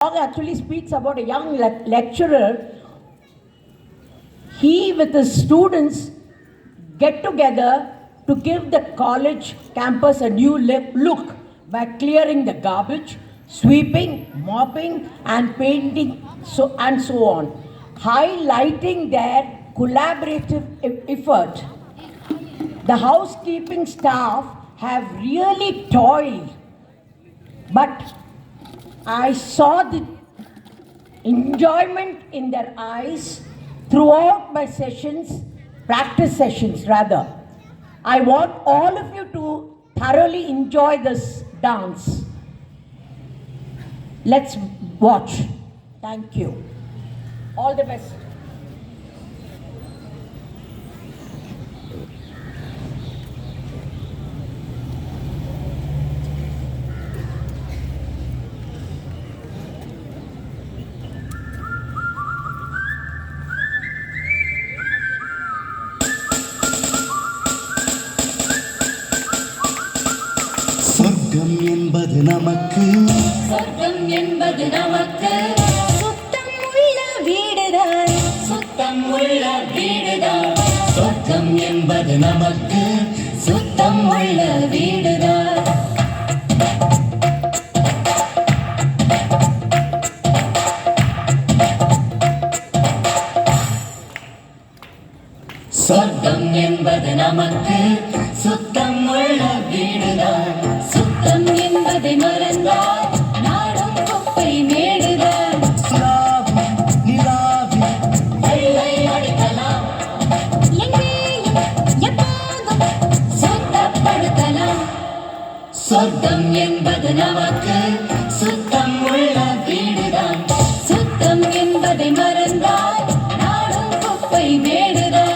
Actually speaks about a young lecturer. He with his students get together to give the college campus a new look by clearing the garbage, sweeping, mopping and painting so on, highlighting their collaborative effort. The housekeeping staff have really toiled, but I saw the enjoyment in their eyes throughout my sessions, practice sessions rather. I want all of you to thoroughly enjoy this dance. Let's watch. Thank you. All the best. சொர்க்கம் என்பது நமக்கு சுத்தம் உள்ள வீடுதான் சொர்க்கம் என்பது நமக்கு சுத்தம் உள்ள வீடுதான் சொர்க்கம் என்பது நமக்கு சுத்தம் உள்ள வீடுதான் சுத்தம் என்பதை மறந்தால் நாடும் குப்பை மேடுதான் நிலாவில் வெள்ளை அடிக்கலாம் எங்கேயும் எப்போதும் சுத்தப்படுத்தலாம் சொர்க்கம் என்பது நமக்கு சுத்தம் உள்ள வீடுதான் சுத்தம் என்பதை மறந்தால் நாடும் குப்பை மேடுதான்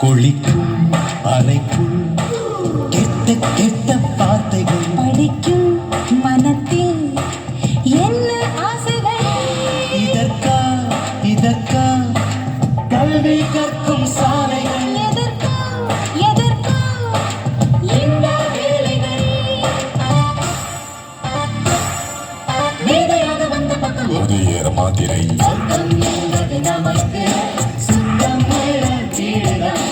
குளிக்கும் அறைக்குள் கெட்ட கெட்ட வார்த்தைகள் படிக்கும் மனத்தில் என்ன ஆசைகள் இதற்கா கல்வி கற்கும் சாலைகள் எதற்கோ இந்த வேலைகள் மேதையாக வந்த பக்கம் ஒரு ஏற மாத்திரை சொர்க்கம் என்பது நமக்கு சுத்தம் உள்ள வீடுதான்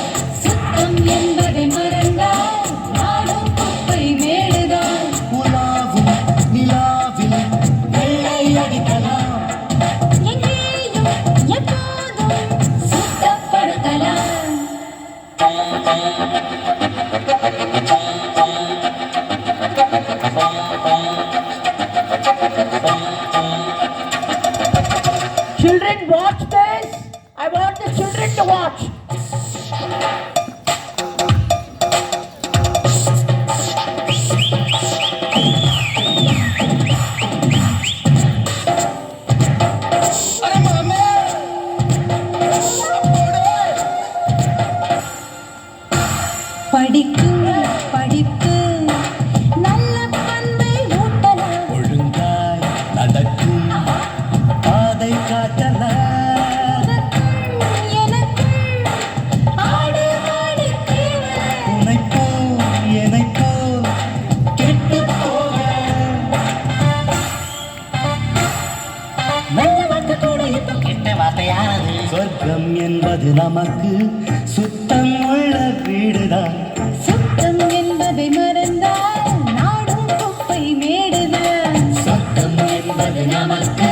சுத்தம் என்பதை மறந்தால் நாடும் குப்பை மேடுதான் உலாவும் நிலாவில் வெள்ளை அடிக்கலாம் எங்கேயும் எப்போதும் சுத்தப்படுத்தலாம் Children, watch this. I want the children to watch. படிக்கும் படிப்பு நல்ல பண்பை ஊட்டலாம் ஒழுங்காய் நடக்கும் பாதை காட்டலாம் எனக்கும் ஆடு மாடு தேவை உனைப்போ கெட்டு போக நல்ல வாக்கு கூட இப்போ கெட்ட வார்த்தையானது சொர்க்கம் என்பது நமக்கு சுத்தம் உள்ள வீடுதான் சுத்தம் என்பதை மறந்தால் நாடும் குப்பை மேடுதான் சொர்க்கம் என்பது நமக்கு